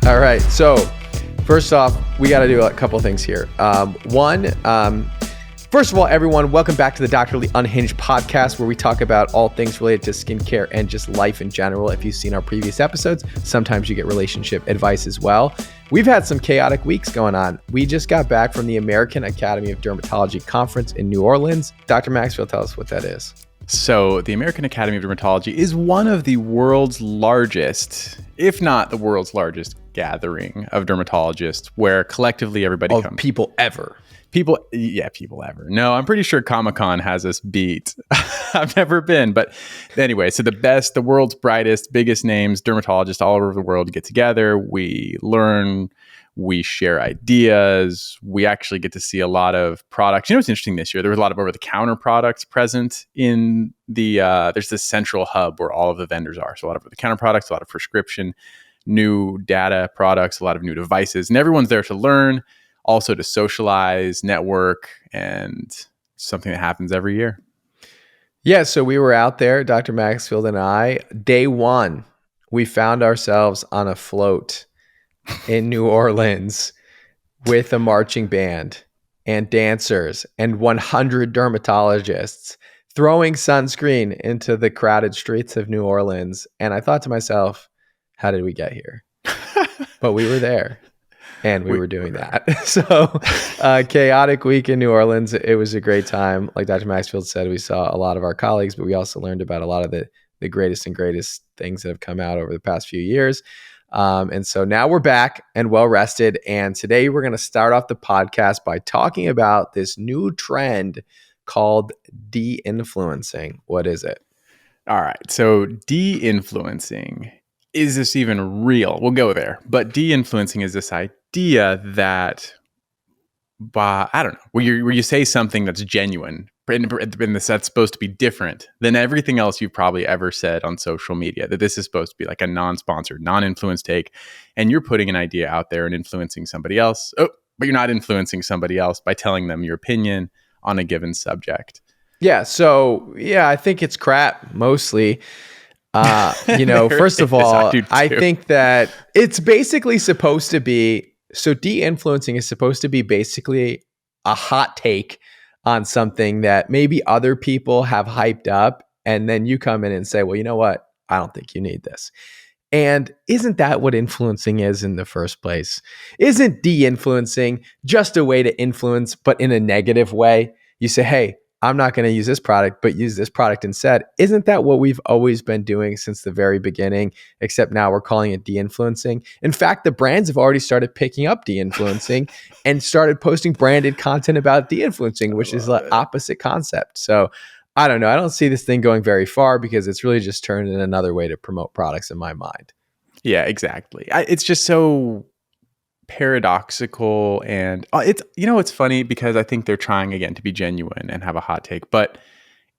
All right. So first off, we got to do a couple things here. First of all, everyone, welcome back to the Doctorly Unhinged podcast, where we talk about all things related to skincare and just life in general. If you've seen our previous episodes, sometimes you get relationship advice as well. We've had some chaotic weeks going on. We just got back from the American Academy of Dermatology conference in New Orleans. Dr. Maxfield, tell us what that is. So the American Academy of Dermatology is one of the world's largest, if not the world's largest, gathering of dermatologists, where collectively everybody comes. People ever. People ever. No, I'm pretty sure Comic-Con has us beat. I've never been. But anyway, so the world's brightest, biggest names, dermatologists all over the world get together. We learn, we share ideas. We actually get to see a lot of products. You know what's interesting this year? There was a lot of over-the-counter products present in there's this central hub where all of the vendors are. So a lot of over-the-counter products, a lot of prescription, new data products, a lot of new devices. And everyone's there to learn, also to socialize, network, and something that happens every year. Yeah, so we were out there, Dr. Maxfield and I. Day one, we found ourselves on a float in New Orleans with a marching band and dancers and 100 dermatologists throwing sunscreen into the crowded streets of New Orleans. And I thought to myself, how did we get here? But we were there. And we were doing that. So chaotic week in New Orleans. It was a great time. Like Dr. Maxfield said, we saw a lot of our colleagues, but we also learned about a lot of the greatest and greatest things that have come out over the past few years. And so now we're back and well rested. And today we're going to start off the podcast by talking about this new trend called de-influencing. What is it? All right. So de-influencing. Is this even real? We'll go there. But de-influencing is this idea that, I don't know, where you say something that's genuine, that's supposed to be different than everything else you've probably ever said on social media, that this is supposed to be like a non-sponsored, non-influenced take, and you're putting an idea out there and influencing somebody else. Oh, but you're not influencing somebody else by telling them your opinion on a given subject. Yeah. So, yeah, I think it's crap mostly. First of all, I think that it's basically supposed to be, so de-influencing is supposed to be basically a hot take on something that maybe other people have hyped up. And then you come in and say, well, you know what? I don't think you need this. And isn't that what influencing is in the first place? Isn't de-influencing just a way to influence, but in a negative way? You say, hey, I'm not going to use this product, but use this product instead. Isn't that what we've always been doing since the very beginning, except now we're calling it de-influencing? In fact, the brands have already started picking up de-influencing and started posting branded content about de-influencing, which is the opposite concept. So I don't know. I don't see this thing going very far because it's really just turned in another way to promote products in my mind. Yeah, exactly. It's just so paradoxical, and it's funny because I think they're trying again to be genuine and have a hot take, but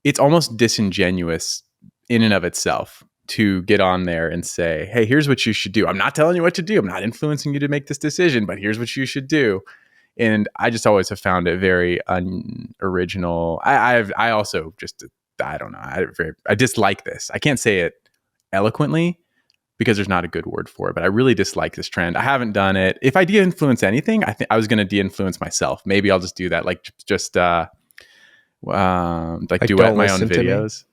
it's almost disingenuous in and of itself to get on there and say, hey, here's what you should do. I'm not telling you what to do. I'm not influencing you to make this decision, but here's what you should do. And I just always have found it very unoriginal. I also just, I don't know. I dislike this. I can't say it eloquently because there's not a good word for it, but I really dislike this trend. I haven't done it. If I de-influence anything, I think I was going to de-influence myself. Maybe I'll just do that. Like just do my own videos.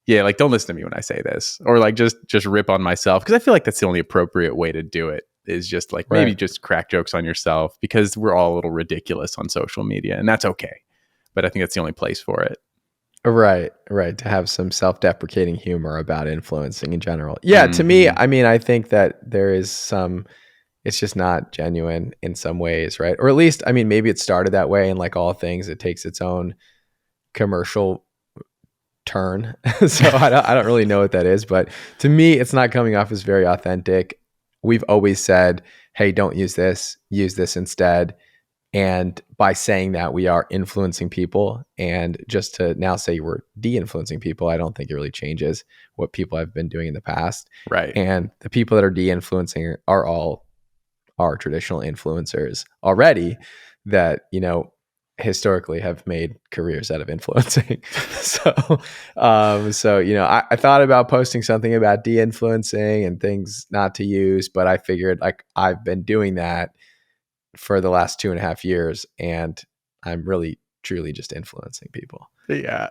Yeah. Like don't listen to me when I say this, or like just rip on myself. Cause I feel like that's the only appropriate way to do it, is just like maybe just crack jokes on yourself, because we're all a little ridiculous on social media, and that's okay. But I think that's the only place for it. Right. To have some self-deprecating humor about influencing in general. Yeah, to me, I mean, I think that there is it's just not genuine in some ways, right? Or at least, I mean, maybe it started that way, and like all things, it takes its own commercial turn. So I don't really know what that is, but to me, it's not coming off as very authentic. We've always said, hey, don't use this, use this instead. And by saying that, we are influencing people. And just to now say we're de-influencing people, I don't think it really changes what people have been doing in the past. Right. And the people that are de-influencing are all our traditional influencers already that, historically have made careers out of influencing. So I thought about posting something about de-influencing and things not to use, but I figured like I've been doing that for the last 2.5 years, and I'm really truly just influencing people. Yeah,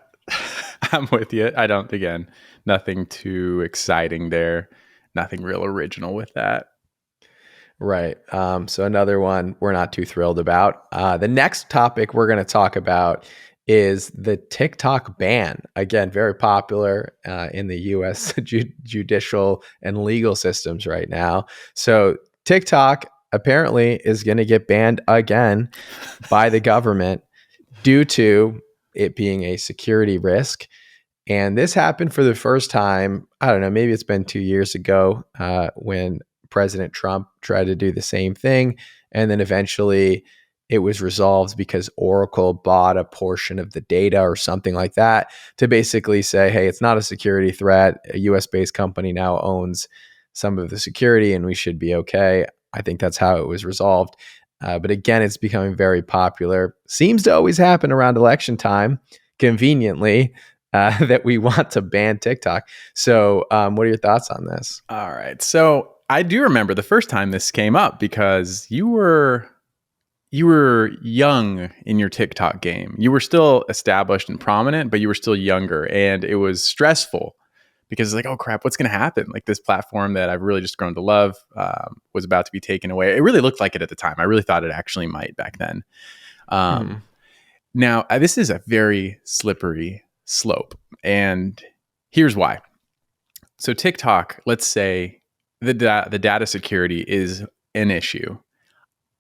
I'm with you. I don't, again, nothing too exciting there. Nothing real original with that. Right. So another one we're not too thrilled about. The next topic we're going to talk about is the TikTok ban. Again, very popular in the U.S. judicial and legal systems right now. So TikTok apparently is going to get banned again by the government due to it being a security risk. And this happened for the first time, I don't know, maybe it's been 2 years ago when President Trump tried to do the same thing. And then eventually it was resolved because Oracle bought a portion of the data or something like that to basically say, hey, it's not a security threat. A US based company now owns some of the security and we should be okay. I think that's how it was resolved. But again, it's becoming very popular. Seems to always happen around election time, conveniently. That we want to ban TikTok. So what are your thoughts on this? All right. So I do remember the first time this came up because you were young in your TikTok game. You were still established and prominent, but you were still younger. And it was stressful because it's like, oh crap, what's going to happen? Like this platform that I've really just grown to love was about to be taken away. It really looked like it at the time. I really thought it actually might back then. Now, this is a very slippery slope. And here's why. So TikTok, let's say the data security is an issue.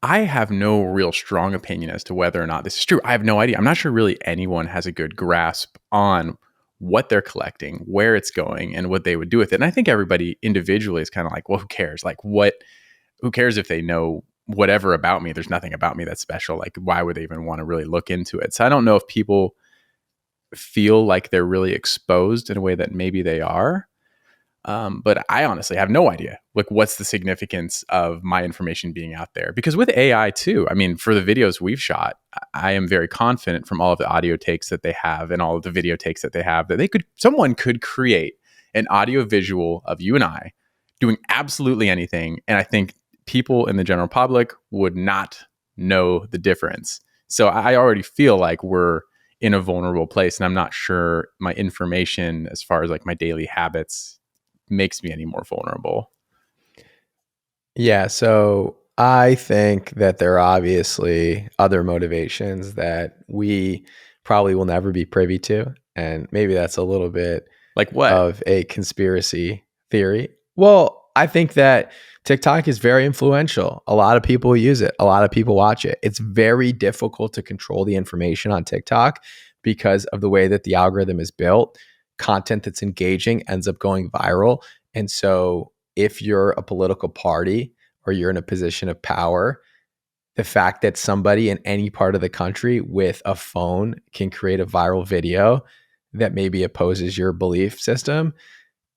I have no real strong opinion as to whether or not this is true. I have no idea. I'm not sure really anyone has a good grasp on what they're collecting, where it's going, and what they would do with it. And I think everybody individually is kind of like, well, who cares? Like who cares if they know whatever about me? There's nothing about me that's special. Like, why would they even want to really look into it? So I don't know if people feel like they're really exposed in a way that maybe they are. But I honestly have no idea, like, what's the significance of my information being out there? Because with AI too, I mean, for the videos we've shot, I am very confident from all of the audio takes that they have and all of the video takes that they have that someone could create an audio visual of you and I doing absolutely anything. And I think people in the general public would not know the difference. So I already feel like we're in a vulnerable place, and I'm not sure my information as far as like my daily habits makes me any more vulnerable. Yeah, so I think that there are obviously other motivations that we probably will never be privy to, and maybe that's a little bit like what of a conspiracy theory. Well, I think that TikTok is very influential. A lot of people use it. A lot of people watch it. It's very difficult to control the information on TikTok because of the way that the algorithm is built. Content that's engaging ends up going viral. And so if you're a political party or you're in a position of power, the fact that somebody in any part of the country with a phone can create a viral video that maybe opposes your belief system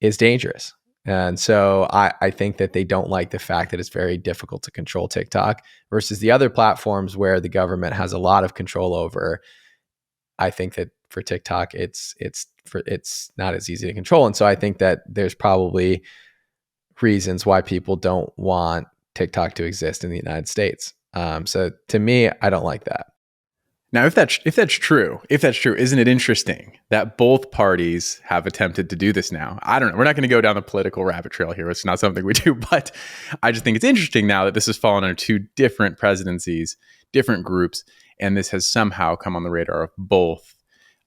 is dangerous. And so I think that they don't like the fact that it's very difficult to control TikTok versus the other platforms where the government has a lot of control over. I think that for TikTok, it's not as easy to control. And so I think that there's probably reasons why people don't want TikTok to exist in the United States. So to me, I don't like that. Now, if that's true, isn't it interesting that both parties have attempted to do this now? I don't know. We're not going to go down the political rabbit trail here. It's not something we do, but I just think it's interesting now that this has fallen under two different presidencies, different groups, and this has somehow come on the radar of both.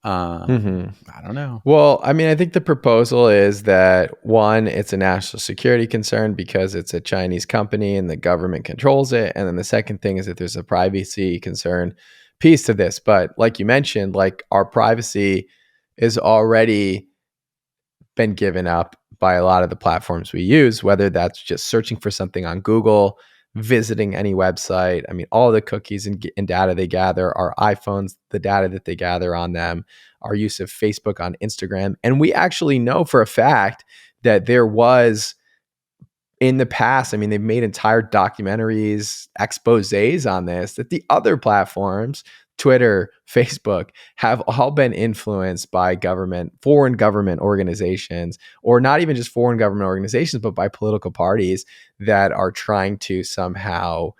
I don't know. Well, I mean, I think the proposal is that one, it's a national security concern because it's a Chinese company and the government controls it. And then the second thing is that there's a privacy concern piece to this. But like you mentioned, like our privacy is already been given up by a lot of the platforms we use, whether that's just searching for something on Google, visiting any website. I mean, all the cookies and data they gather, our iPhones, the data that they gather on them, our use of Facebook on Instagram. And we actually know for a fact that there was in the past, I mean, they've made entire documentaries, exposés on this, that the other platforms Twitter, Facebook have all been influenced by foreign government organizations, or not even just foreign government organizations, but by political parties that are trying to somehow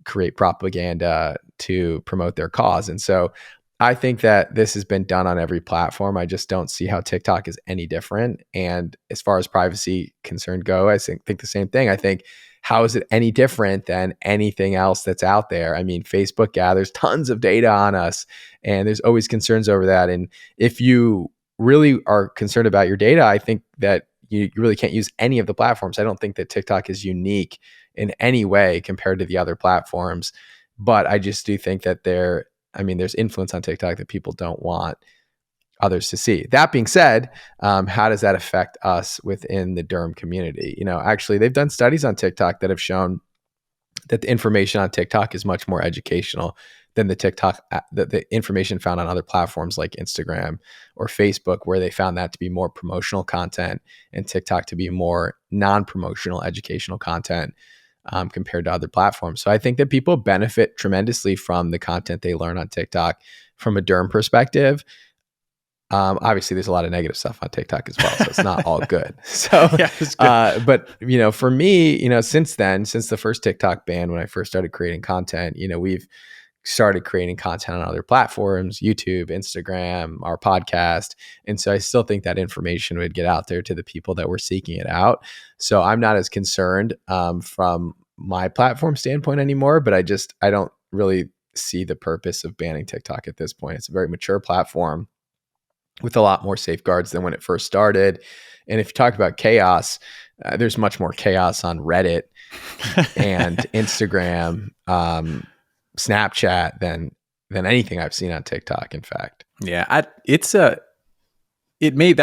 create propaganda to promote their cause. And so I think that this has been done on every platform. I just don't see how TikTok is any different. And as far as privacy concern go, I think the same thing. I think, how is it any different than anything else that's out there? I mean, Facebook gathers tons of data on us, and there's always concerns over that. And if you really are concerned about your data, I think that you really can't use any of the platforms. I don't think that TikTok is unique in any way compared to the other platforms. But I just do think that there's influence on TikTok that people don't want others to see. That being said, how does that affect us within the derm community? Actually, they've done studies on TikTok that have shown that the information on TikTok is much more educational than the information found on other platforms like Instagram or Facebook, where they found that to be more promotional content and TikTok to be more non-promotional educational content compared to other platforms. So I think that people benefit tremendously from the content they learn on TikTok from a derm perspective. Obviously, there's a lot of negative stuff on TikTok as well, so it's not all good. So, yeah, it's good. But for me, since the first TikTok ban, when I first started creating content, we've started creating content on other platforms, YouTube, Instagram, our podcast. And so I still think that information would get out there to the people that were seeking it out. So I'm not as concerned from my platform standpoint anymore, but I don't really see the purpose of banning TikTok at this point. It's a very mature platform with a lot more safeguards than when it first started. And if you talk about chaos, there's much more chaos on Reddit and Instagram, Snapchat than anything I've seen on TikTok, in fact. Yeah, that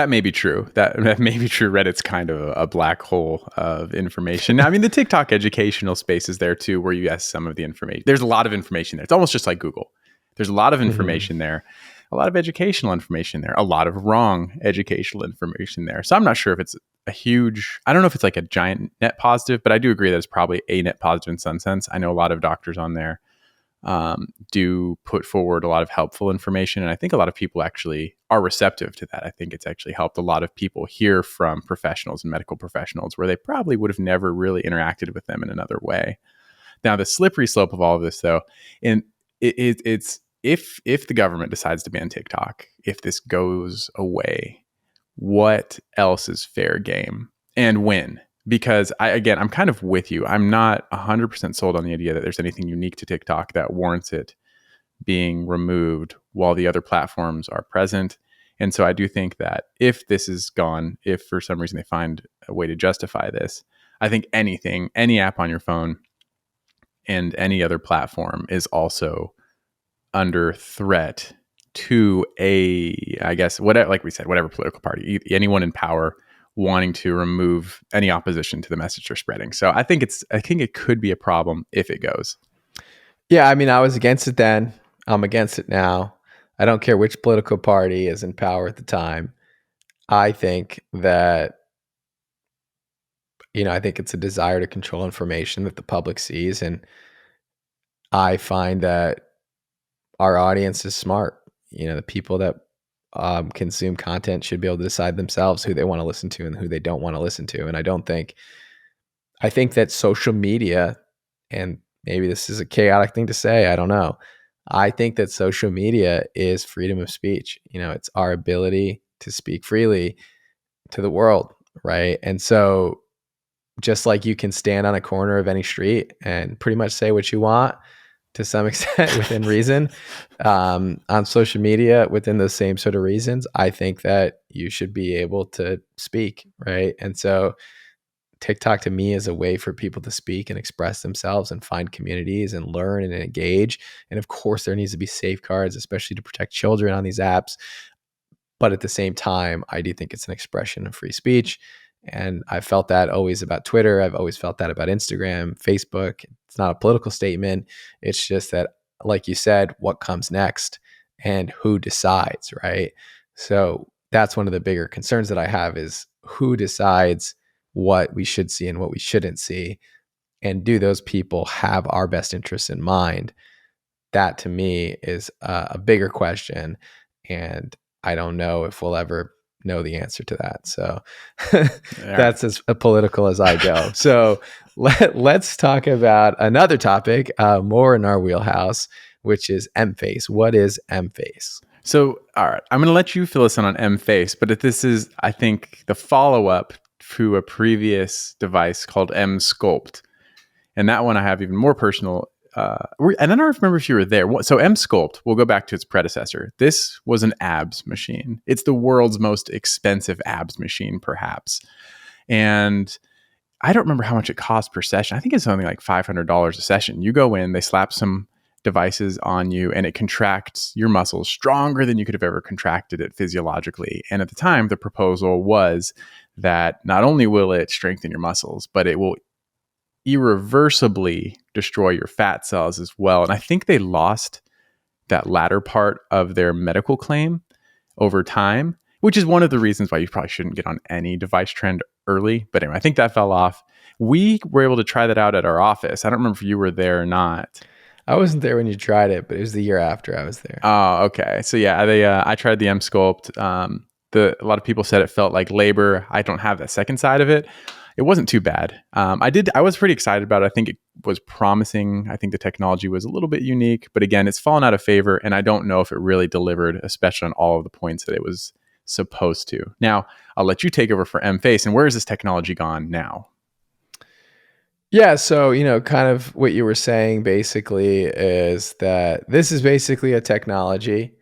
may be true. That may be true. Reddit's kind of a black hole of information. I mean, the TikTok educational space is there too, where you ask some of the information. There's a lot of information there. It's almost just like Google. There's a lot of information there, a lot of educational information there, a lot of wrong educational information there. So I'm not sure if it's I don't know if it's like a giant net positive, but I do agree that it's probably a net positive in some sense. I know a lot of doctors on there do put forward a lot of helpful information. And I think a lot of people actually are receptive to that. I think it's actually helped a lot of people hear from professionals and medical professionals where they probably would have never really interacted with them in another way. Now, the slippery slope of all of this, though, and it's if the government decides to ban TikTok, if this goes away, what else is fair game and when? Because I'm kind of with you. I'm not 100% sold on the idea that there's anything unique to TikTok that warrants it being removed while the other platforms are present. And so I do think that if this is gone, if for some reason they find a way to justify this, I think any app on your phone and any other platform is also under threat to whatever political party, anyone in power wanting to remove any opposition to the message they're spreading. So I think it could be a problem if it goes. Yeah, I mean, I was against it then. I'm against it now. I don't care which political party is in power at the time. I think that, I think it's a desire to control information that the public sees. And I find that our audience is smart. The people that consume content should be able to decide themselves who they want to listen to and who they don't want to listen to. And I think that social media, and maybe this is a chaotic thing to say, I don't know. I think that social media is freedom of speech. It's our ability to speak freely to the world, right? And so just like you can stand on a corner of any street and pretty much say what you want to some extent within reason, on social media within those same sort of reasons, I think that you should be able to speak, right? And so TikTok to me is a way for people to speak and express themselves and find communities and learn and engage. And of course, there needs to be safeguards, especially to protect children on these apps. But at the same time, I do think it's an expression of free speech. And I've felt that always about Twitter. I've always felt that about Instagram, Facebook. It's not a political statement. It's just that, like you said, what comes next and who decides, right? So that's one of the bigger concerns that I have is who decides what we should see and what we shouldn't see. And do those people have our best interests in mind? that to me is a bigger question, and I don't know if we'll ever know the answer to that. So that's as political as I go. So let's talk about another topic, more in our wheelhouse, which is EmFace. What is EmFace? So, all right, I'm going to let you fill us in on EmFace, but this is, I think, the follow-up to a previous device called EmSculpt. And that one I have even more personal. And I don't remember if you were there. So EmSculpt, we'll go back to its predecessor. This was an abs machine. It's the world's most expensive abs machine, perhaps. And I don't remember how much it cost per session. I think it's something like $500 a session. You go in, they slap some devices on you, and it contracts your muscles stronger than you could have ever contracted it physiologically. And at the time, the proposal was that not only will it strengthen your muscles, but it will irreversibly destroy your fat cells as well. And I think they lost that latter part of their medical claim over time, which is one of the reasons why you probably shouldn't get on any device trend early. But anyway, I think that fell off. We were able to try that out at our office. I don't remember if you were there or not. I wasn't there when you tried it, but it was the year after I was there. Oh, okay. So yeah, I tried the EmSculpt. A lot of people said it felt like labor. I don't have that second side of it. It wasn't too bad. I was pretty excited about it. I think it was promising. I think the technology was a little bit unique, but again, it's fallen out of favor, and I don't know if it really delivered, especially on all of the points that it was supposed to. Now, I'll let you take over for EmFace, and where has this technology gone now? Yeah, so, kind of what you were saying basically is that this is basically a technology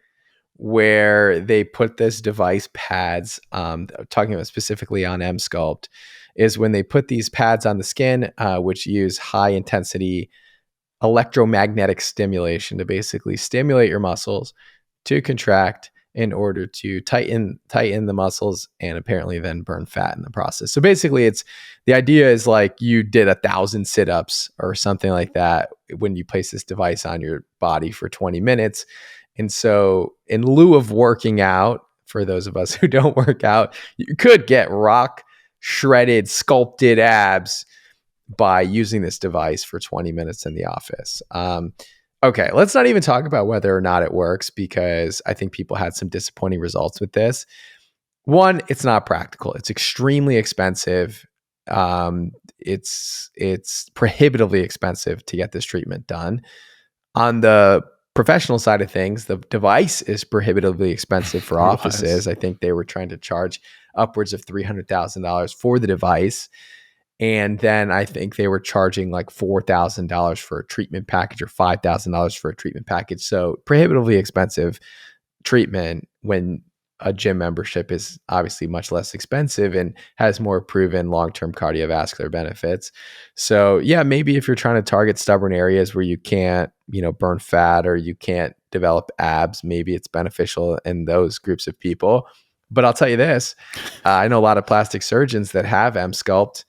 where they put this device pads, talking about specifically on EmSculpt, is when they put these pads on the skin, which use high intensity electromagnetic stimulation to basically stimulate your muscles to contract in order to tighten the muscles and apparently then burn fat in the process. So basically the idea is like you did 1,000 sit-ups or something like that when you place this device on your body for 20 minutes. And so in lieu of working out, for those of us who don't work out, you could get rock shredded, sculpted abs by using this device for 20 minutes in the office. Okay, let's not even talk about whether or not it works, because I think people had some disappointing results with this. One, it's not practical. It's extremely expensive. It's prohibitively expensive to get this treatment done. On the professional side of things, the device is prohibitively expensive for offices. I think they were trying to charge upwards of $300,000 for the device. And then I think they were charging like $4,000 for a treatment package or $5,000 for a treatment package. So prohibitively expensive treatment when a gym membership is obviously much less expensive and has more proven long-term cardiovascular benefits. So yeah, maybe if you're trying to target stubborn areas where you can't, burn fat or you can't develop abs, maybe it's beneficial in those groups of people. But I'll tell you this, I know a lot of plastic surgeons that have EmSculpt.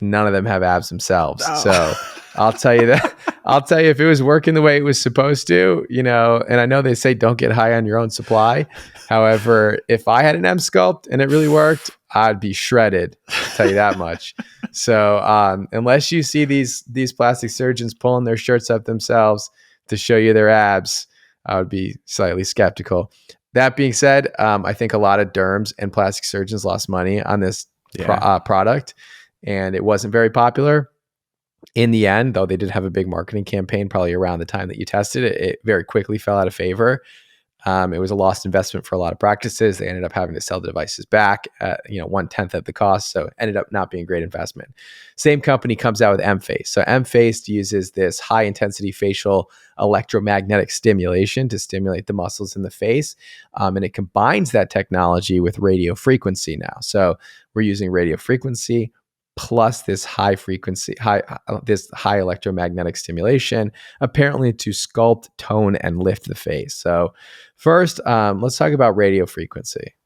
None of them have abs themselves. Oh. So I'll tell you that. I'll tell you if it was working the way it was supposed to, and I know they say don't get high on your own supply. However, if I had an EmSculpt and it really worked, I'd be shredded. I'll tell you that much. So unless you see these plastic surgeons pulling their shirts up themselves to show you their abs, I would be slightly skeptical. That being said, I think a lot of derms and plastic surgeons lost money on this product, and it wasn't very popular. In the end, though, they did have a big marketing campaign probably around the time that you tested it. It very quickly fell out of favor. It was a lost investment for a lot of practices. They ended up having to sell the devices back at 1/10 of the cost. So it ended up not being a great investment. Same company comes out with EmFace. So EmFace uses this high intensity facial electromagnetic stimulation to stimulate the muscles in the face. And it combines that technology with radio frequency now. So we're using radio frequency plus this high electromagnetic stimulation, apparently to sculpt, tone, and lift the face. So first, let's talk about radio frequency.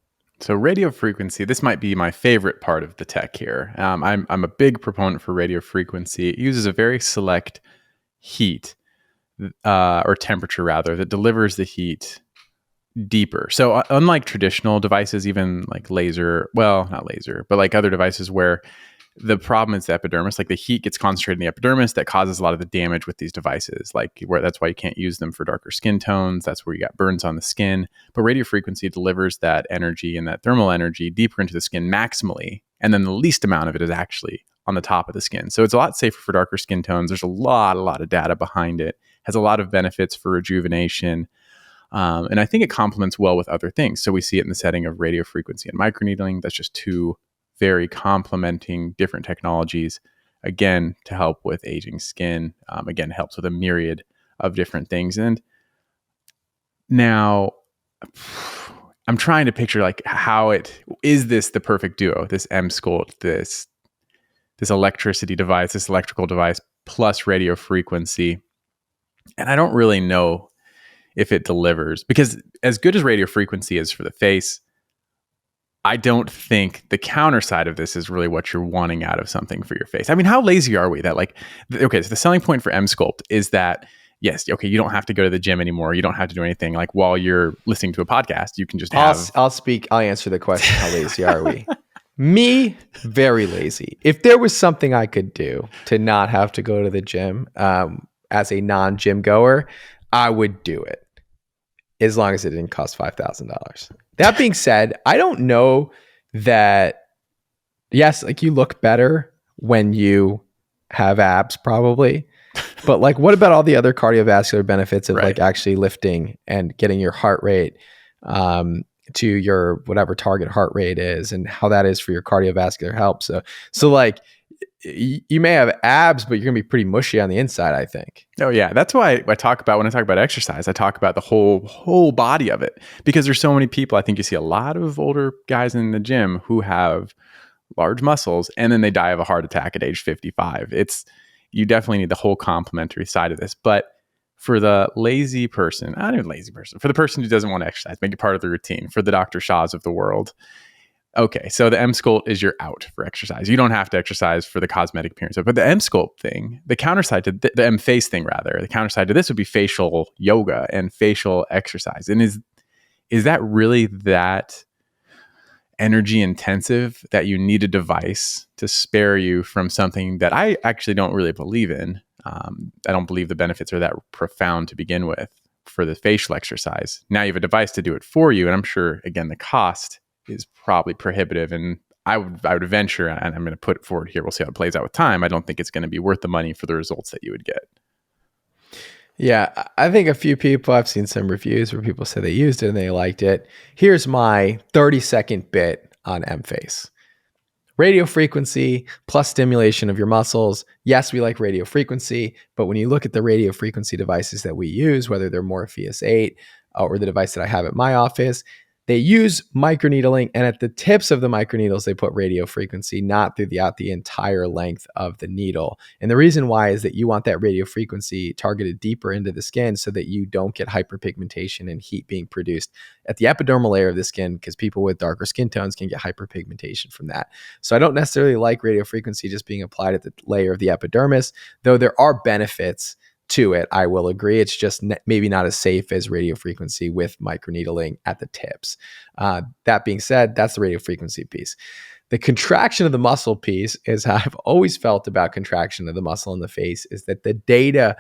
So radio frequency, this might be my favorite part of the tech here. I'm a big proponent for radio frequency. It uses a very select heat or temperature rather that delivers the heat deeper. So unlike traditional devices, even like laser, well, not laser, but like other devices where The problem is the epidermis, like the heat gets concentrated in the epidermis that causes a lot of the damage with these devices. Like that's why you can't use them for darker skin tones. That's where you got burns on the skin. But radio frequency delivers that energy and that thermal energy deeper into the skin maximally. And then the least amount of it is actually on the top of the skin. So it's a lot safer for darker skin tones. There's a lot of data behind it. Has a lot of benefits for rejuvenation. And I think it complements well with other things. So we see it in the setting of radio frequency and microneedling. That's just two very complementing different technologies, again, to help with aging skin. Again, helps with a myriad of different things. And now I'm trying to picture like how is this the perfect duo, this EmSculpt, this electricity device, this electrical device plus radio frequency. And I don't really know if it delivers, because as good as radio frequency is for the face, I don't think the counter side of this is really what you're wanting out of something for your face. I mean, how lazy are we that so the selling point for EmSculpt is that, yes, okay, you don't have to go to the gym anymore. You don't have to do anything. Like while you're listening to a podcast, you can just have... I'll answer the question, how lazy are we? Me, very lazy. If there was something I could do to not have to go to the gym as a non-gym goer, I would do it, as long as it didn't cost $5,000. That being said, I don't know that, yes, like you look better when you have abs probably, but like what about all the other cardiovascular benefits of like actually lifting and getting your heart rate to your whatever target heart rate is and how that is for your cardiovascular health. So like you may have abs, but you're going to be pretty mushy on the inside, I think. Oh yeah. That's why when I talk about exercise, I talk about the whole body of it, because there's so many people. I think you see a lot of older guys in the gym who have large muscles and then they die of a heart attack at age 55. You definitely need the whole complementary side of this. But for the lazy person, not even lazy person, for the person who doesn't want to exercise, make it part of the routine, for the Dr. Shaws of the world. Okay, so the EmSculpt is your out for exercise. You don't have to exercise for the cosmetic appearance. But the EmSculpt thing, the counterside to the EmFace thing rather, the counterside to this would be facial yoga and facial exercise. And is that really that energy intensive that you need a device to spare you from something that I actually don't really believe in? I don't believe the benefits are that profound to begin with for the facial exercise. Now you have a device to do it for you. And I'm sure, again, the cost is probably prohibitive. And I would venture, and I'm going to put it forward here, we'll see how it plays out with time, I don't think it's going to be worth the money for the results that you would get. Yeah, I think a few people, I've seen some reviews where people said they used it and they liked it. Here's my 30-second bit on EmFace. Radio frequency plus stimulation of your muscles. Yes, we like radio frequency, but when you look at the radio frequency devices that we use, whether they're Morpheus 8 or the device that I have at my office, they use microneedling, and at the tips of the microneedles, they put radio frequency, not throughout the entire length of the needle. And the reason why is that you want that radio frequency targeted deeper into the skin so that you don't get hyperpigmentation and heat being produced at the epidermal layer of the skin, because people with darker skin tones can get hyperpigmentation from that. So I don't necessarily like radio frequency just being applied at the layer of the epidermis, though there are benefits to it, I will agree. It's just maybe not as safe as radio frequency with microneedling at the tips. That being said, that's the radio frequency piece. The contraction of the muscle piece is how I've always felt about contraction of the muscle in the face, is that the data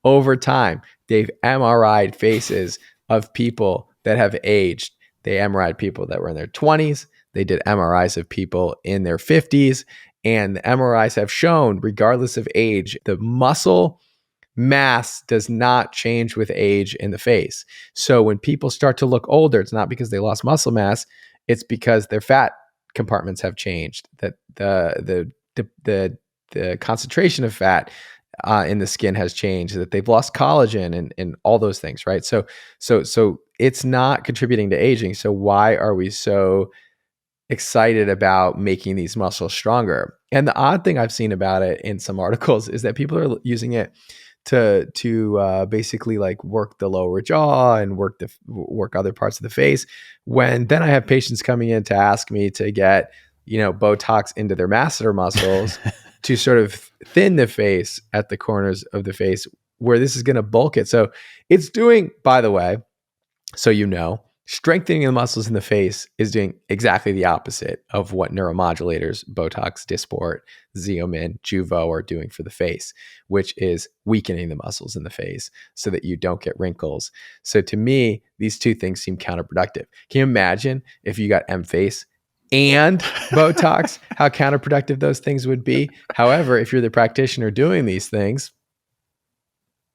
over time, they've MRI'd faces of people that have aged. They MRI'd people that were in their 20s. They did MRIs of people in their 50s. And the MRIs have shown, regardless of age, the muscle mass does not change with age in the face. So when people start to look older, it's not because they lost muscle mass, it's because their fat compartments have changed, that the concentration of fat in the skin has changed, that they've lost collagen and all those things, right? So it's not contributing to aging. So why are we so excited about making these muscles stronger? And the odd thing I've seen about it in some articles is that people are using it to basically like work the lower jaw and work other parts of the face. When then I have patients coming in to ask me to get, Botox into their masseter muscles to sort of thin the face at the corners of the face, where this is going to bulk it. So it's doing, by the way, so Strengthening the muscles in the face is doing exactly the opposite of what neuromodulators, Botox, Dysport, Xeomin, Jeuveau are doing for the face, which is weakening the muscles in the face so that you don't get wrinkles. So to me, these two things seem counterproductive. Can you imagine if you got EmFace and Botox, how counterproductive those things would be? However, if you're the practitioner doing these things,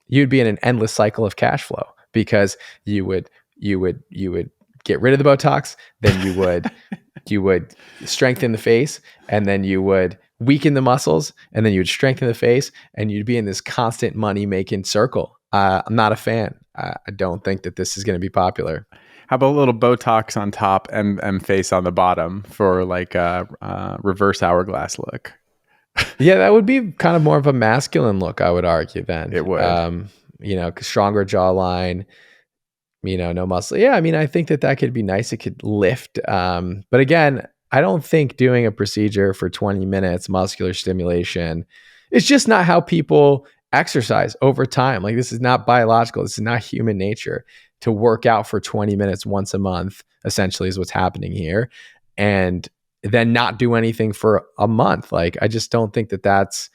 you'd be in an endless cycle of cash flow because you would get rid of the Botox, then you would strengthen the face, and then you would weaken the muscles, and then you would strengthen the face, and you'd be in this constant money making circle. I'm not a fan. I don't think that this is going to be popular. How about a little Botox on top and face on the bottom for like a reverse hourglass look? Yeah, that would be kind of more of a masculine look, I would argue then. It would. Stronger jawline, no muscle. Yeah, I mean, I think that could be nice. It could lift. But again, I don't think doing a procedure for 20 minutes, muscular stimulation, it's just not how people exercise over time. Like, this is not biological. This is not human nature to work out for 20 minutes once a month, essentially, is what's happening here. And then not do anything for a month. Like, I just don't think that that's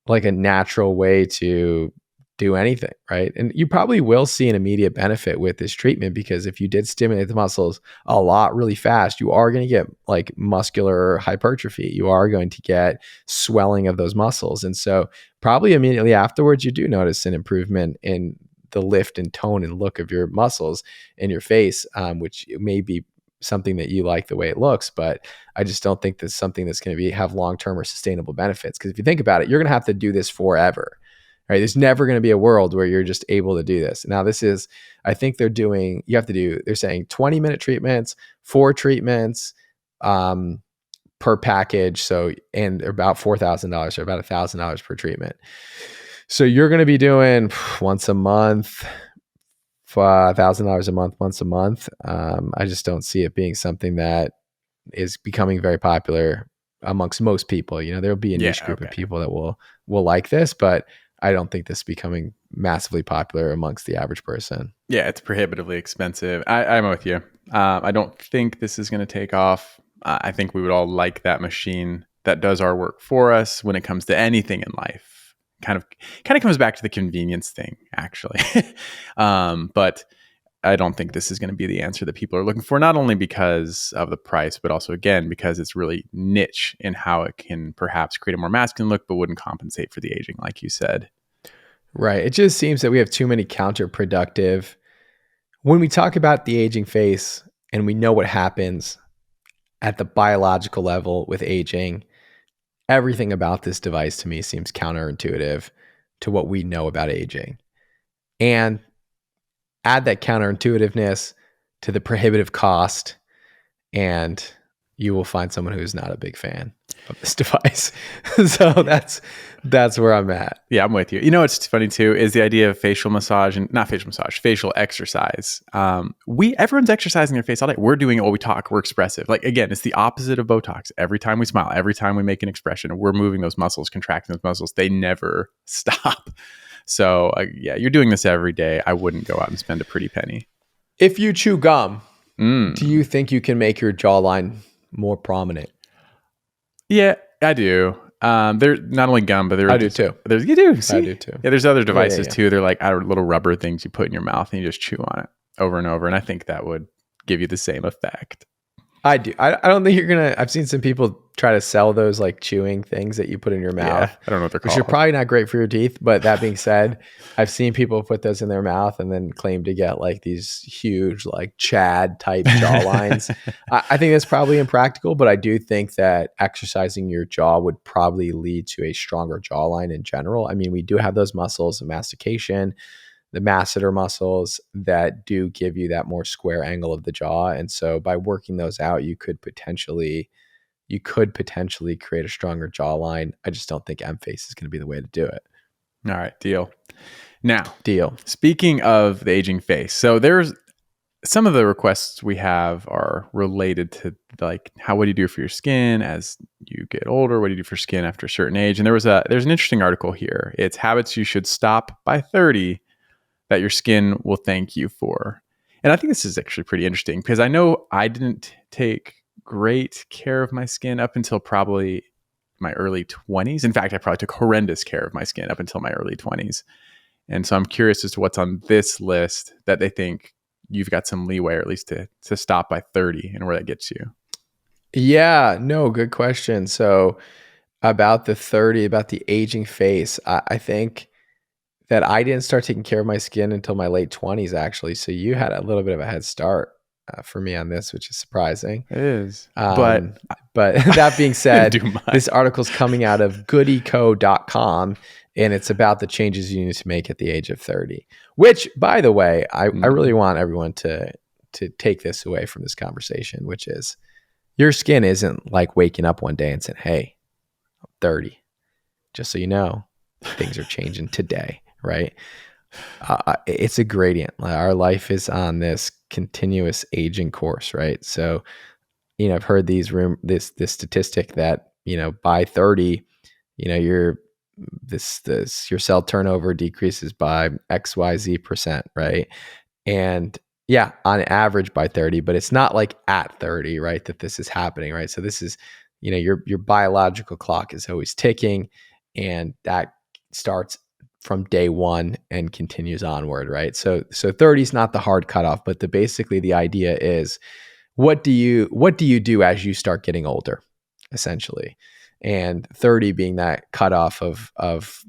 like a natural way to do anything, right? And you probably will see an immediate benefit with this treatment, because if you did stimulate the muscles a lot really fast, you are going to get like muscular hypertrophy. You are going to get swelling of those muscles. And so probably immediately afterwards, you do notice an improvement in the lift and tone and look of your muscles in your face, which may be something that you like the way it looks, but I just don't think that's something that's going to have long-term or sustainable benefits. Because if you think about it, you're going to have to do this forever, right? There's never going to be a world where you're just able to do this. Now, I think they're saying 20-minute treatments, 4 treatments per package. So, and they're about $4,000 or about $1,000 per treatment. So you're going to be doing once a month, $1,000 a month, once a month. I just don't see it being something that is becoming very popular amongst most people. There'll be a niche group of people that will like this, but I don't think this is becoming massively popular amongst the average person. Yeah, it's prohibitively expensive. I'm with you. I don't think this is going to take off. I think we would all like that machine that does our work for us when it comes to anything in life. Kind of comes back to the convenience thing, actually. But I don't think this is going to be the answer that people are looking for, not only because of the price, but also, again, because it's really niche in how it can perhaps create a more masculine look, but wouldn't compensate for the aging, like you said. Right. It just seems that we have too many counterproductive. When we talk about the aging face and we know what happens at the biological level with aging, everything about this device to me seems counterintuitive to what we know about aging. And add that counterintuitiveness to the prohibitive cost, and you will find someone who's not a big fan of this device. So that's where I'm at. Yeah, I'm with you. What's funny too is the idea of facial massage, and not facial massage, facial exercise. Everyone's exercising their face all day. We're doing it while we talk. We're expressive. Like, again, it's the opposite of Botox. Every time we smile, every time we make an expression, we're moving those muscles, contracting those muscles. They never stop. So you're doing this every day. I wouldn't go out and spend a pretty penny. If you chew gum, do you think you can make your jawline more prominent? Yeah, I do. They're not only gum, but I do too. You do? See? I do too. Yeah, there's other devices too. They're like little rubber things you put in your mouth and you just chew on it over and over. And I think that would give you the same effect. I do. I don't think you're going to... I've seen some people try to sell those like chewing things that you put in your mouth. Yeah, I don't know what they're called. Which are probably not great for your teeth. But that being said, I've seen people put those in their mouth and then claim to get like these huge like Chad type jawlines. I think that's probably impractical, but I do think that exercising your jaw would probably lead to a stronger jawline in general. I mean, we do have those muscles of mastication, the masseter muscles that do give you that more square angle of the jaw. And so by working those out, you could potentially create a stronger jawline. I just don't think EmFace is going to be the way to do it. All right, deal. Now, Speaking of the aging face, so there's some of the requests we have are related to like, what do you do for your skin as you get older? What do you do for skin after a certain age? And there's an interesting article here. It's habits you should stop by 30 that your skin will thank you for. And I think this is actually pretty interesting because I know I didn't take great care of my skin up until probably my early 20s. In fact, I probably took horrendous care of my skin up until my early 20s. And so I'm curious as to what's on this list that they think you've got some leeway, or at least to stop by 30, and where that gets you. Yeah, no, good question. So about the 30, about the aging face, I think that I didn't start taking care of my skin until my late 20s, actually. So you had a little bit of a head start for me on this, which is surprising. It is. But that being said, this article's coming out of goodyco.com, and it's about the changes you need to make at the age of 30, which, by the way, I really want everyone to take this away from this conversation, which is your skin isn't like waking up one day and saying, hey, I'm 30. Just so you know, things are changing today, right? It's a gradient. Our life is on this continuous aging course, right? So, I've heard this statistic that, by 30, your cell turnover decreases by XYZ%, right? And yeah, on average by 30, but it's not like at 30, right, that this is happening, right? So this is, your biological clock is always ticking, and that starts from day one and continues onward, right? So 30 is not the hard cutoff, but basically the idea is, what do you do as you start getting older, essentially? And 30 being that cutoff of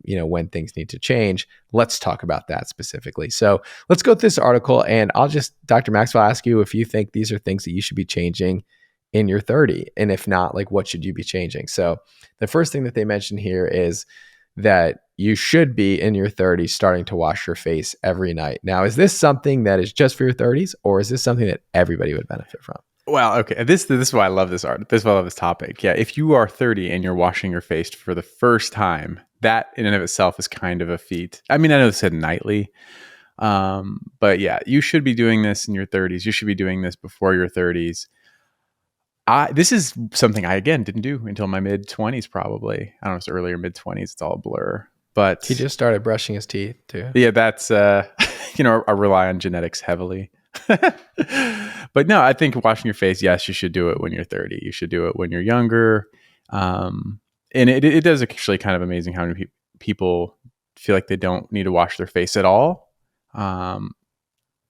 when things need to change. Let's talk about that specifically. So let's go through this article, and I'll just, Dr. Maxwell, ask you if you think these are things that you should be changing in your 30, and if not, like, what should you be changing? So the first thing that they mention here is that you should be in your 30s starting to wash your face every night. Now, is this something that is just for your 30s, or is this something that everybody would benefit from? Well, okay. This is why I love this art. This is why I love this topic. Yeah, if you are 30 and you're washing your face for the first time, that in and of itself is kind of a feat. I mean, I know it said nightly, but yeah, you should be doing this in your 30s. You should be doing this before your 30s. This is something I, again, didn't do until my mid-20s, probably. I don't know if it's earlier mid-20s. It's all a blur. But he just started brushing his teeth too. Yeah, that's, I rely on genetics heavily. But no, I think washing your face, yes, you should do it when you're 30. You should do it when you're younger. And it does actually kind of amazing how many people feel like they don't need to wash their face at all. But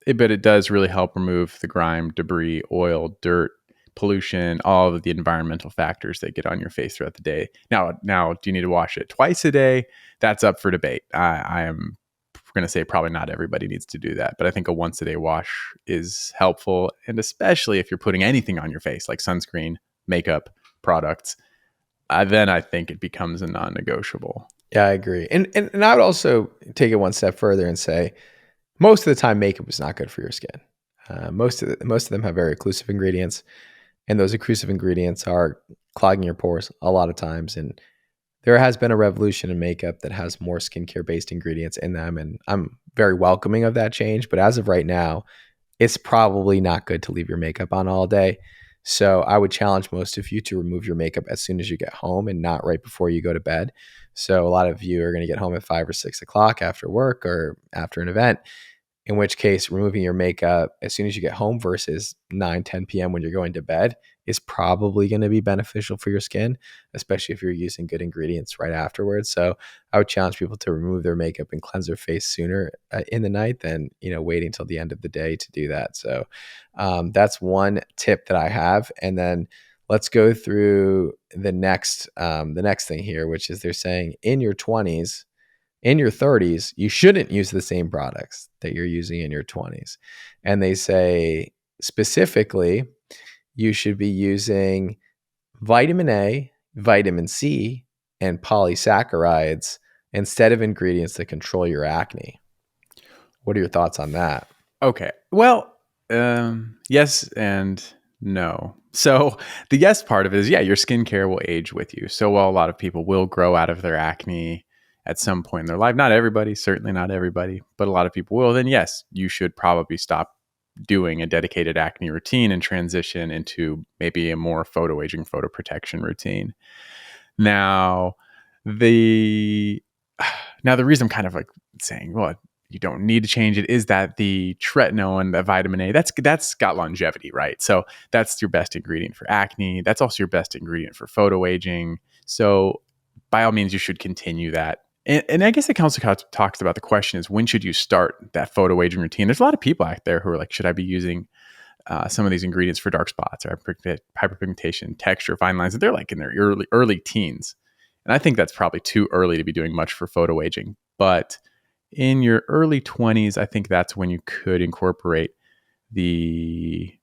it does really help remove the grime, debris, oil, dirt, pollution, all of the environmental factors that get on your face throughout the day. Now, do you need to wash it twice a day? That's up for debate. I am going to say probably not everybody needs to do that, but I think a once a day wash is helpful. And especially if you're putting anything on your face, like sunscreen, makeup, products, then I think it becomes a non-negotiable. Yeah, I agree. And I would also take it one step further and say, most of the time makeup is not good for your skin. Most of them have very occlusive ingredients, and those occlusive ingredients are clogging your pores a lot of times. And there has been a revolution in makeup that has more skincare-based ingredients in them, and I'm very welcoming of that change. But as of right now, it's probably not good to leave your makeup on all day. So I would challenge most of you to remove your makeup as soon as you get home and not right before you go to bed. So a lot of you are going to get home at 5 or 6 o'clock after work or after an event, in which case removing your makeup as soon as you get home versus 9, 10 p.m. when you're going to bed is probably going to be beneficial for your skin, especially if you're using good ingredients right afterwards. So I would challenge people to remove their makeup and cleanse their face sooner in the night than, waiting till the end of the day to do that. So that's one tip that I have. And then let's go through the next thing here, which is they're saying in your 20s, in your 30s, you shouldn't use the same products that you're using in your 20s. And they say specifically, you should be using vitamin A, vitamin C, and polysaccharides instead of ingredients that control your acne. What are your thoughts on that? Okay. Well, yes and no. So the yes part of it is, yeah, your skincare will age with you. So while a lot of people will grow out of their acne at some point in their life, not everybody, certainly not everybody, but a lot of people will, then yes, you should probably stop doing a dedicated acne routine and transition into maybe a more photo protection routine. Now the reason I'm kind of like saying, well, you don't need to change it. Is that the tretinoin, the vitamin A? That's got longevity, right? So that's your best ingredient for acne. That's also your best ingredient for photo aging. So by all means, you should continue that. And I guess it also talks about the question is, when should you start that photo aging routine? There's a lot of people out there who are like, should I be using some of these ingredients for dark spots or hyperpigmentation, texture, fine lines? They're like in their early teens. And I think that's probably too early to be doing much for photo aging. But in your early 20s, I think that's when you could incorporate the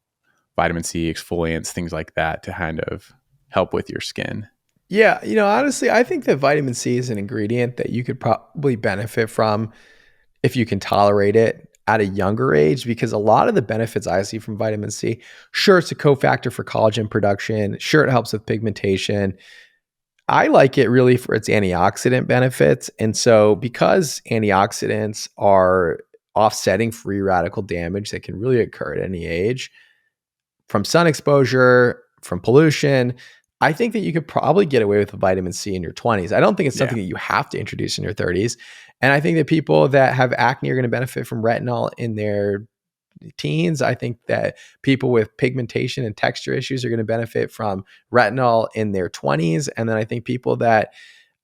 vitamin C, exfoliants, things like that to kind of help with your skin. Yeah, honestly, I think that vitamin C is an ingredient that you could probably benefit from if you can tolerate it at a younger age, because a lot of the benefits I see from vitamin C, sure, it's a cofactor for collagen production. Sure, it helps with pigmentation. I like it really for its antioxidant benefits. And so because antioxidants are offsetting free radical damage that can really occur at any age from sun exposure, from pollution, I think that you could probably get away with vitamin C in your 20s. I don't think it's something that you have to introduce in your 30s. And I think that people that have acne are going to benefit from retinol in their teens. I think that people with pigmentation and texture issues are going to benefit from retinol in their 20s. And then I think people that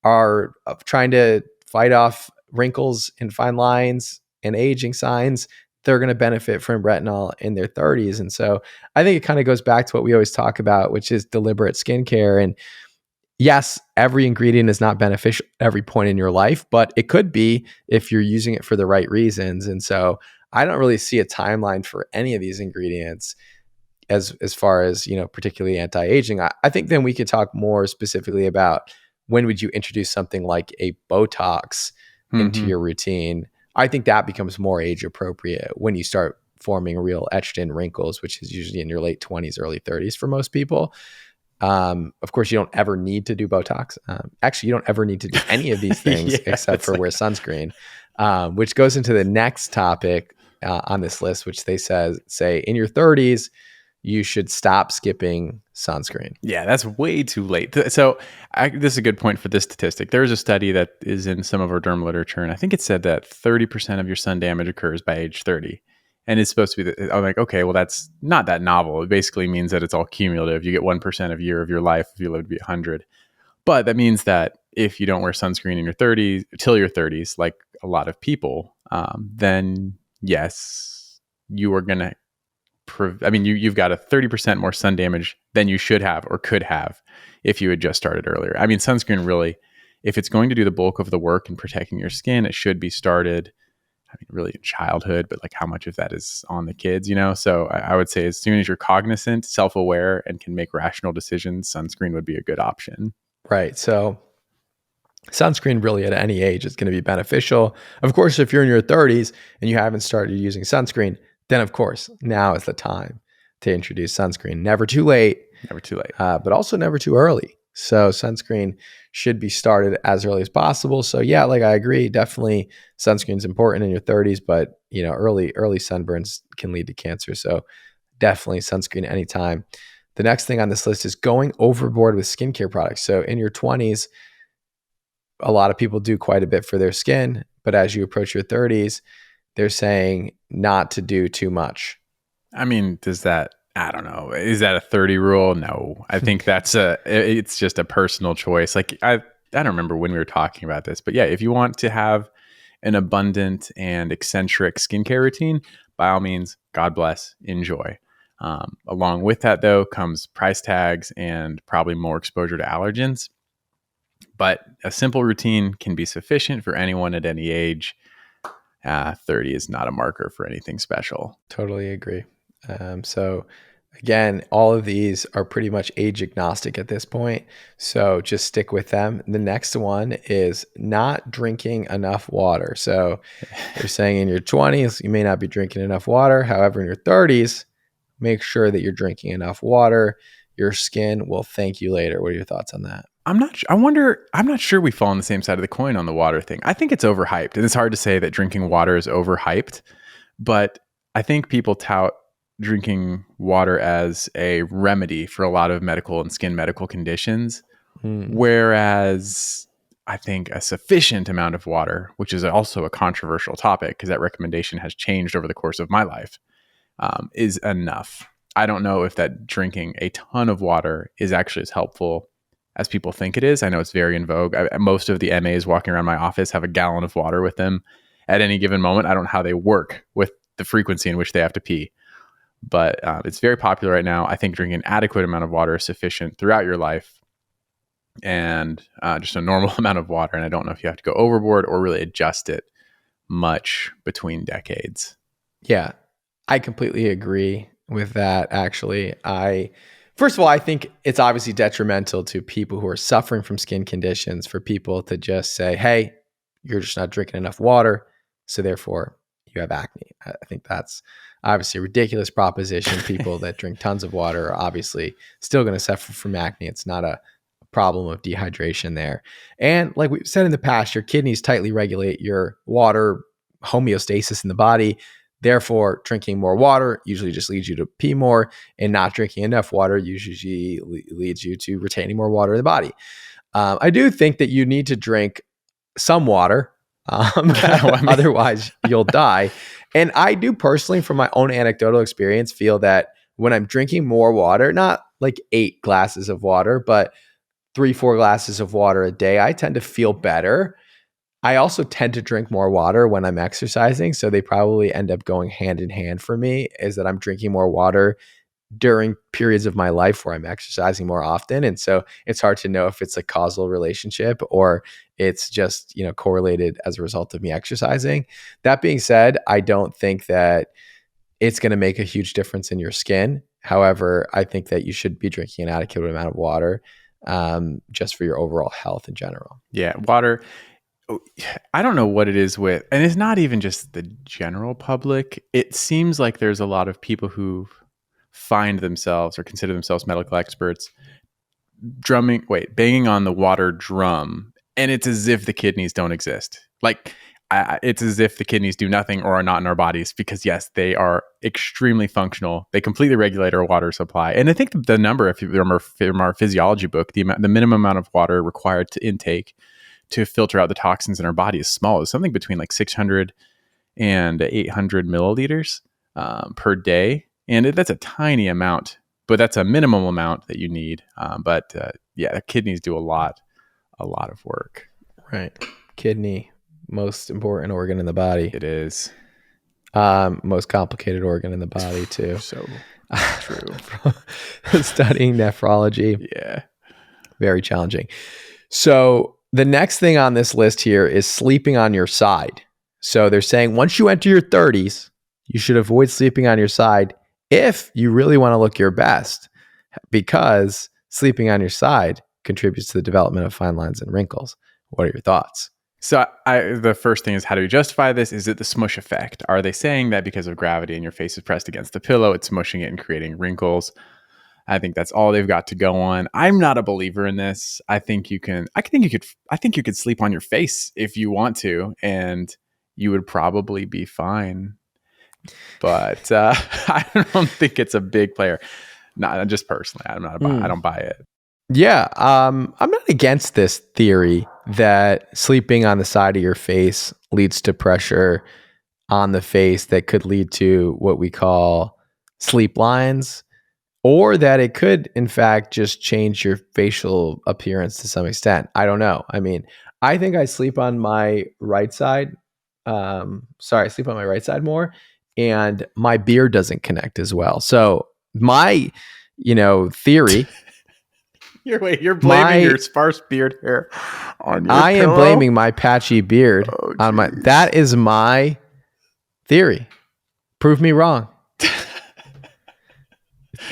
are trying to fight off wrinkles and fine lines and aging signs, they're going to benefit from retinol in their 30s. And so I think it kind of goes back to what we always talk about, which is deliberate skincare. And yes, every ingredient is not beneficial at every point in your life, but it could be if you're using it for the right reasons. And so I don't really see a timeline for any of these ingredients as far as, particularly anti-aging. I think then we could talk more specifically about when would you introduce something like a Botox into your routine. I think that becomes more age appropriate when you start forming real etched in wrinkles, which is usually in your late 20s, early 30s for most people. Of course, you don't ever need to do Botox. Actually, you don't ever need to do any of these things except for wear sunscreen, which goes into the next topic on this list, which they say in your 30s, you should stop skipping sunscreen. Yeah, that's way too late. So this is a good point for this statistic. There is a study that is in some of our derm literature, and I think it said that 30% of your sun damage occurs by age 30. And it's supposed to be, I'm like, okay, well, that's not that novel. It basically means that it's all cumulative. You get 1% of year of your life if you live to be 100. But that means that if you don't wear sunscreen in your 30s, till your 30s, like a lot of people, then yes, you are going to, you've got a 30% more sun damage than you should have or could have if you had just started earlier. I mean, sunscreen really, if it's going to do the bulk of the work in protecting your skin, it should be started really in childhood, but like how much of that is on the kids, So I would say as soon as you're cognizant, self-aware, and can make rational decisions, sunscreen would be a good option. Right. So sunscreen really at any age is going to be beneficial. Of course, if you're in your 30s and you haven't started using sunscreen, then of course, now is the time to introduce sunscreen. Never too late. Never too late. But also never too early. So sunscreen should be started as early as possible. So yeah, like I agree, definitely sunscreen is important in your 30s, but early sunburns can lead to cancer. So definitely sunscreen anytime. The next thing on this list is going overboard with skincare products. So in your 20s, a lot of people do quite a bit for their skin, but as you approach your 30s, they're saying not to do too much. I mean, I don't know. Is that a 30 rule? No, I think it's just a personal choice. Like I don't remember when we were talking about this, but yeah, if you want to have an abundant and eccentric skincare routine, by all means, God bless, enjoy. Along with that though, comes price tags and probably more exposure to allergens. But a simple routine can be sufficient for anyone at any age. 30 is not a marker for anything special. Totally agree. So again, all of these are pretty much age agnostic at this point. So just stick with them. The next one is not drinking enough water. So they're saying in your 20s, you may not be drinking enough water. However, in your 30s, make sure that you're drinking enough water. Your skin will thank you later. What are your thoughts on that? I'm not sure we fall on the same side of the coin on the water thing. I think it's overhyped. And it's hard to say that drinking water is overhyped, but I think people tout drinking water as a remedy for a lot of medical and skin medical conditions. Whereas I think a sufficient amount of water, which is also a controversial topic because that recommendation has changed over the course of my life, is enough. I don't know if that drinking a ton of water is actually as helpful as people think it is. I know it's very in vogue. Most of the MAs walking around my office have a gallon of water with them at any given moment. I don't know how they work with the frequency in which they have to pee, but it's very popular right now. I think drinking an adequate amount of water is sufficient throughout your life, and just a normal amount of water. And I don't know if you have to go overboard or really adjust it much between decades. Yeah, I completely agree with that. Actually, first of all, I think it's obviously detrimental to people who are suffering from skin conditions for people to just say, hey, you're just not drinking enough water, so therefore you have acne. I think that's obviously a ridiculous proposition. People that drink tons of water are obviously still going to suffer from acne. It's not a problem of dehydration there. And like we've said in the past, your kidneys tightly regulate your water homeostasis in the body. Therefore, drinking more water usually just leads you to pee more, and not drinking enough water usually leads you to retaining more water in the body. I do think that you need to drink some water, otherwise you'll die. And I do personally, from my own anecdotal experience, feel that when I'm drinking more water, not like 8 glasses of water, but 3-4 glasses of water a day, I tend to feel better. I also tend to drink more water when I'm exercising. So they probably end up going hand in hand for me, is that I'm drinking more water during periods of my life where I'm exercising more often. And so it's hard to know if it's a causal relationship or it's just, correlated as a result of me exercising. That being said, I don't think that it's going to make a huge difference in your skin. However, I think that you should be drinking an adequate amount of water, just for your overall health in general. Yeah, water. I don't know what it is with, and it's not even just the general public. It seems like there's a lot of people who find themselves or consider themselves medical experts banging on the water drum, and it's as if the kidneys don't exist. Like, it's as if the kidneys do nothing or are not in our bodies, because yes, they are extremely functional. They completely regulate our water supply. And I think the number, if you remember from our physiology book, the minimum amount of water required to intake to filter out the toxins in our body is small. It's something between like 600 and 800 milliliters per day. And that's a tiny amount, but that's a minimum amount that you need. But the kidneys do a lot of work. Right. Kidney, most important organ in the body. It is. Most complicated organ in the body too. So true. Studying nephrology. Yeah. Very challenging. So the next thing on this list here is sleeping on your side. So they're saying once you enter your 30s, you should avoid sleeping on your side if you really want to look your best, because sleeping on your side contributes to the development of fine lines and wrinkles. What are your thoughts? So the first thing is, how do we justify this? Is it the smush effect? Are they saying that because of gravity and your face is pressed against the pillow, it's smushing it and creating wrinkles? I think that's all they've got to go on. I'm not a believer in this. I think you could sleep on your face if you want to, and you would probably be fine. But I don't think it's a big player. Not just personally. I don't buy it. Yeah, I'm not against this theory that sleeping on the side of your face leads to pressure on the face that could lead to what we call sleep lines, or that it could, in fact, just change your facial appearance to some extent. I don't know. I mean, I think I sleep on my right side. I sleep on my right side more, and my beard doesn't connect as well. So my, theory. You're blaming your sparse beard hair on your I pillow? am blaming my patchy beard on my. That is my theory. Prove me wrong.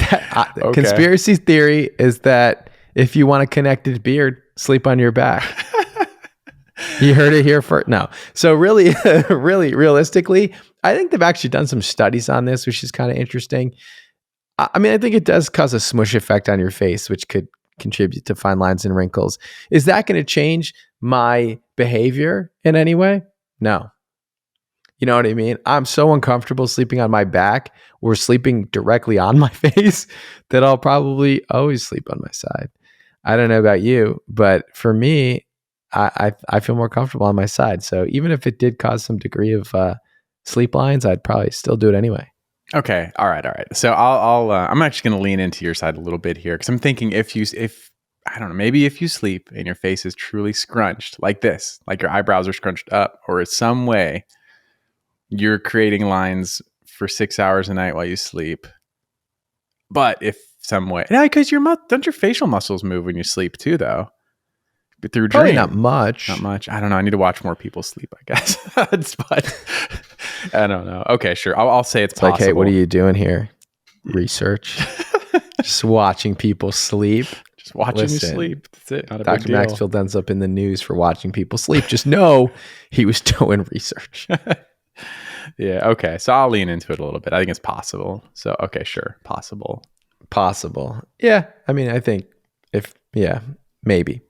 Okay. Conspiracy theory is that if you want a connected beard, sleep on your back. You heard it here first. No. So really, really realistically, I think they've actually done some studies on this, which is kind of interesting. I mean, I think it does cause a smush effect on your face, which could contribute to fine lines and wrinkles. Is that going to change my behavior in any way? No. You know what I mean? I'm so uncomfortable sleeping on my back or sleeping directly on my face that I'll probably always sleep on my side. I don't know about you, but for me, I feel more comfortable on my side. So even if it did cause some degree of sleep lines, I'd probably still do it anyway. Okay. All right. So I'm actually going to lean into your side a little bit here because I'm thinking if I don't know, maybe if you sleep and your face is truly scrunched like this, like your eyebrows are scrunched up, or in some way you're creating lines for 6 hours a night while you sleep. But if some way, yeah, because don't your facial muscles move when you sleep too, though? But through Probably dream, not much. not much. I don't know. I need to watch more people sleep, I guess. But I don't know. Okay, sure. I'll say it's possible. Like, hey, what are you doing here? Research. Just watching people sleep. Just watching you sleep. That's it. Not a Dr. big deal. Maxfield ends up in the news for watching people sleep. Just know he was doing research. Yeah. Okay. So I'll lean into it a little bit. I think it's possible. So, okay, sure. Possible. Yeah. I mean, I think maybe.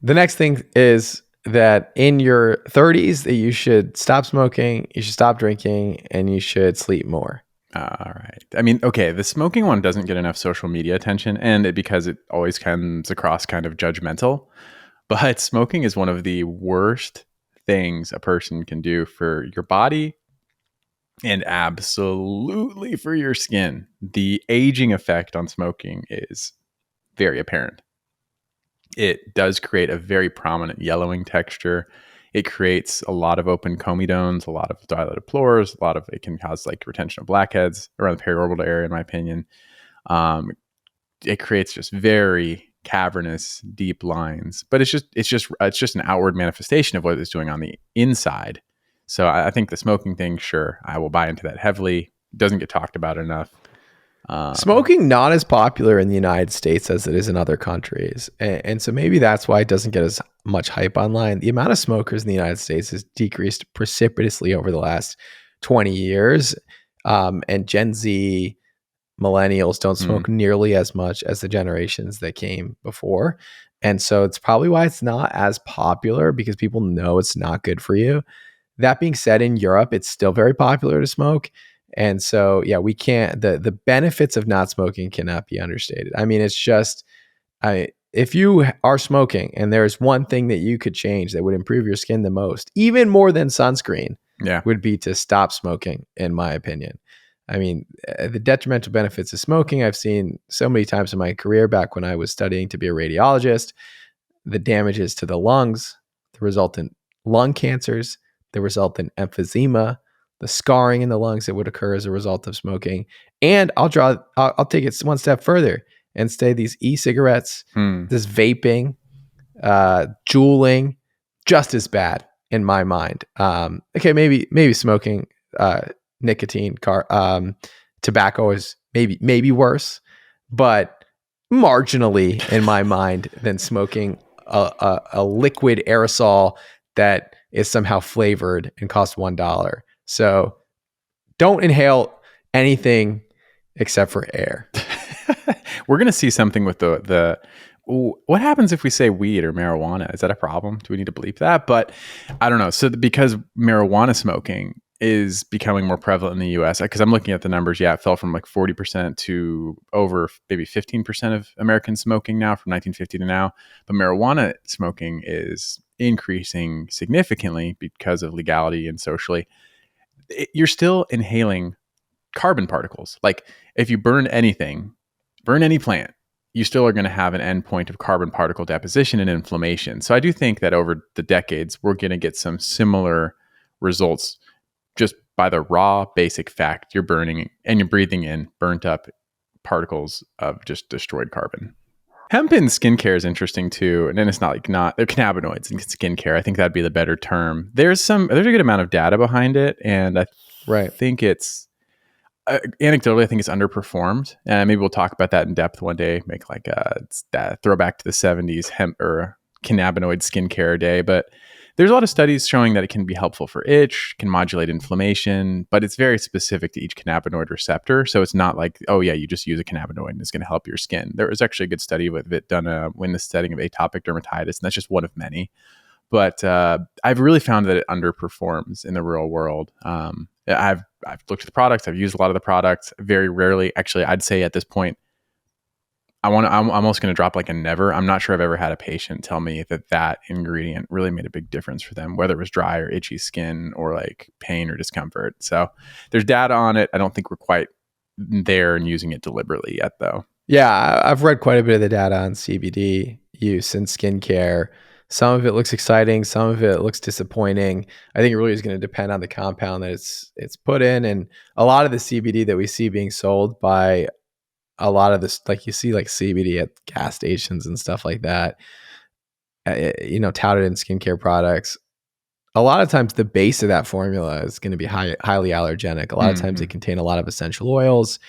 The next thing is that in your 30s that you should stop smoking, you should stop drinking, and you should sleep more. All right. I mean, okay, the smoking one doesn't get enough social media attention, and because it always comes across kind of judgmental. But smoking is one of the worst things a person can do for your body and absolutely for your skin. The aging effect on smoking is very apparent. It does create a very prominent yellowing texture. It creates a lot of open comedones, a lot of dilated pores, it can cause like retention of blackheads around the periorbital area, in my opinion. It creates just very cavernous, deep lines, but it's just an outward manifestation of what it's doing on the inside. So I think the smoking thing, sure, I will buy into that heavily. It doesn't get talked about enough. Smoking not as popular in the United States as it is in other countries. And so maybe that's why it doesn't get as much hype online. The amount of smokers in the United States has decreased precipitously over the last 20 years. And Gen Z millennials don't smoke nearly as much as the generations that came before. And so it's probably why it's not as popular, because people know it's not good for you. That being said, in Europe, it's still very popular to smoke. And so, yeah, we can't, the benefits of not smoking cannot be understated. I mean, it's just, if you are smoking and there's one thing that you could change that would improve your skin the most, even more than sunscreen, would be to stop smoking, in my opinion. I mean, the detrimental benefits of smoking, I've seen so many times in my career back when I was studying to be a radiologist. The damages to the lungs, the resultant lung cancers, the resultant emphysema, the scarring in the lungs that would occur as a result of smoking. And I'll take it one step further and say these e-cigarettes, this vaping, juuling, just as bad in my mind. Okay, maybe smoking, nicotine, tobacco is maybe worse, but marginally in my mind than smoking a liquid aerosol that is somehow flavored and costs $1. So don't inhale anything except for air. We're going to see something with what happens if we say weed or marijuana? Is that a problem? Do we need to bleep that? But I don't know. So because marijuana smoking is becoming more prevalent in the US, because I'm looking at the numbers. Yeah, it fell from like 40% to over maybe 15% of Americans smoking now from 1950 to now. But marijuana smoking is increasing significantly because of legality and socially. You're still inhaling carbon particles. Like if you burn any plant, you still are going to have an endpoint of carbon particle deposition and inflammation. So I do think that over the decades, we're going to get some similar results just by the raw basic fact you're burning and you're breathing in burnt up particles of just destroyed carbon. Hemp in skincare is interesting too. And then it's they're cannabinoids in skincare. I think that'd be the better term. There's a good amount of data behind it. And I think it's, anecdotally, I think it's underperformed. And maybe we'll talk about that in depth one day, make like that throwback to the 70s hemp or cannabinoid skincare day. But there's a lot of studies showing that it can be helpful for itch, can modulate inflammation, but it's very specific to each cannabinoid receptor. So it's not like, oh yeah, you just use a cannabinoid and it's going to help your skin. There was actually a good study with it done in the setting of atopic dermatitis, and that's just one of many. But I've really found that it underperforms in the real world. I've looked at the products. I've used a lot of the products. Very rarely, actually, I'd say at this point, I'm almost going to drop like a never. I'm not sure I've ever had a patient tell me that ingredient really made a big difference for them, whether it was dry or itchy skin or like pain or discomfort. So there's data on it. I don't think we're quite there and using it deliberately yet, though. Yeah, I've read quite a bit of the data on CBD use in skincare. Some of it looks exciting, some of it looks disappointing. I think it really is going to depend on the compound that it's put in, and a lot of the CBD that we see being sold by a lot of this, like you see like CBD at gas stations and stuff like that, touted in skincare products. A lot of times the base of that formula is going to be highly allergenic. A lot of times they contain a lot of essential oils.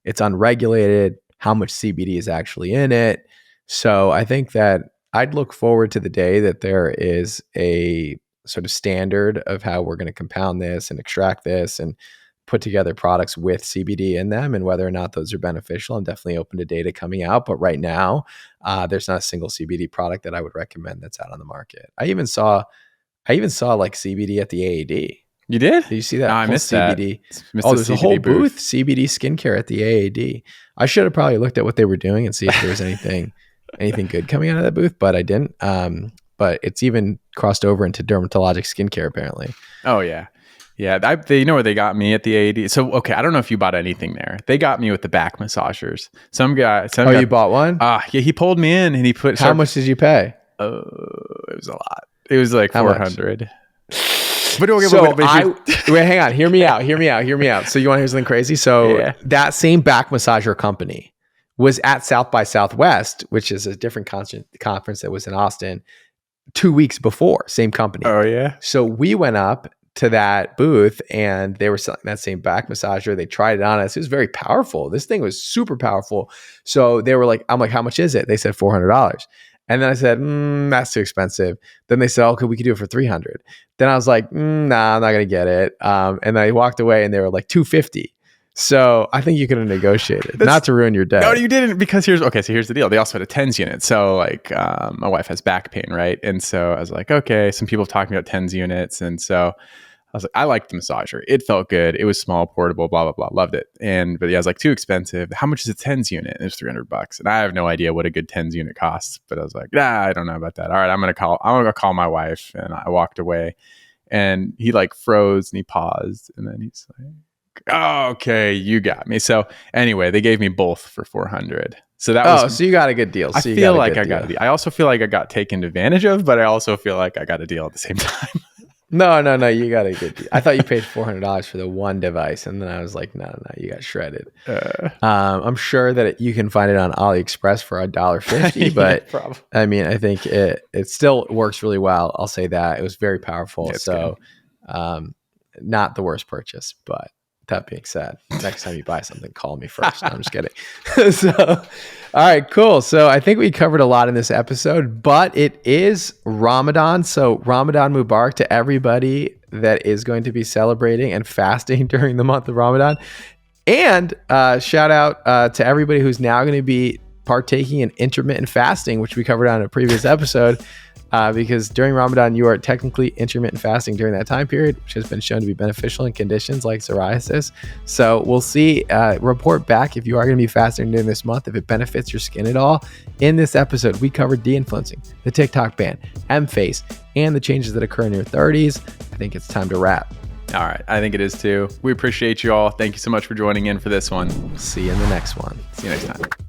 It's unregulated. How much CBD is actually in it. So I think that I'd look forward to the day that there is a sort of standard of how we're going to compound this and extract this and put together products with CBD in them, and whether or not those are beneficial. I'm definitely open to data coming out, but right now there's not a single CBD product that I would recommend that's out on the market. I even saw like CBD at the AAD. You did? Did you see that? No, I missed CBD. There's a whole booth CBD skincare at the AAD. I should have probably looked at what they were doing and see if there was anything good coming out of that booth, but I didn't. But it's even crossed over into dermatologic skincare apparently. Oh yeah. Yeah, you know where they got me at the AAD. So, okay, I don't know if you bought anything there. They got me with the back massagers. You bought one? Yeah, he pulled me in and he put. How much did you pay? It was a lot. It was like $400. Wait, hang on. Hear me out. So you want to hear something crazy? So that same back massager company was at South by Southwest, which is a different conference that was in Austin, 2 weeks before. Same company. Oh yeah. So we went up to that booth and they were selling that same back massager. They tried it on us. It was very powerful. This thing was super powerful. So they were like, I'm like, how much is it? They said $400. And then I said, that's too expensive. Then they said, okay, we could do it for $300. Then I was like, nah, I'm not going to get it. And I walked away and they were like $250. So I think you could have negotiated, not to ruin your day. No, you didn't, because here's the deal. They also had a TENS unit. So like my wife has back pain, right? And so I was like, okay, some people talking about TENS units. And so I was like, I liked the massager. It felt good. It was small, portable, blah, blah, blah. Loved it. But yeah, I was like, too expensive. How much is a TENS unit? And it's $300. And I have no idea what a good TENS unit costs. But I was like, I don't know about that. All right, I'm going to call my wife. And I walked away and he like froze and he paused. And then he's like, oh, okay, you got me. So anyway, they gave me both for $400. So so you got a good deal. I feel like I got a deal. I also feel like I got taken advantage of, but I also feel like I got a deal at the same time. No, you got a good deal. I thought you paid $400 for the one device, and then I was like, no, you got shredded. I'm sure that you can find it on AliExpress for $1.50, but I mean, I think it still works really well. I'll say that. It was very powerful. Yeah, so not the worst purchase, but that being said, next time you buy something, call me first. No, I'm just kidding. So, all right, cool. So I think we covered a lot in this episode, but it is Ramadan. So Ramadan Mubarak to everybody that is going to be celebrating and fasting during the month of Ramadan. And shout out to everybody who's now going to be partaking in intermittent fasting, which we covered on a previous episode. Because during Ramadan, you are technically intermittent fasting during that time period, which has been shown to be beneficial in conditions like psoriasis. So we'll see, report back if you are going to be fasting during this month, if it benefits your skin at all. In this episode, we covered Deinfluencing, the TikTok ban, EmFace, and the changes that occur in your 30s. I think it's time to wrap. All right. I think it is too. We appreciate you all. Thank you so much for joining in for this one. See you in the next one. See you next time.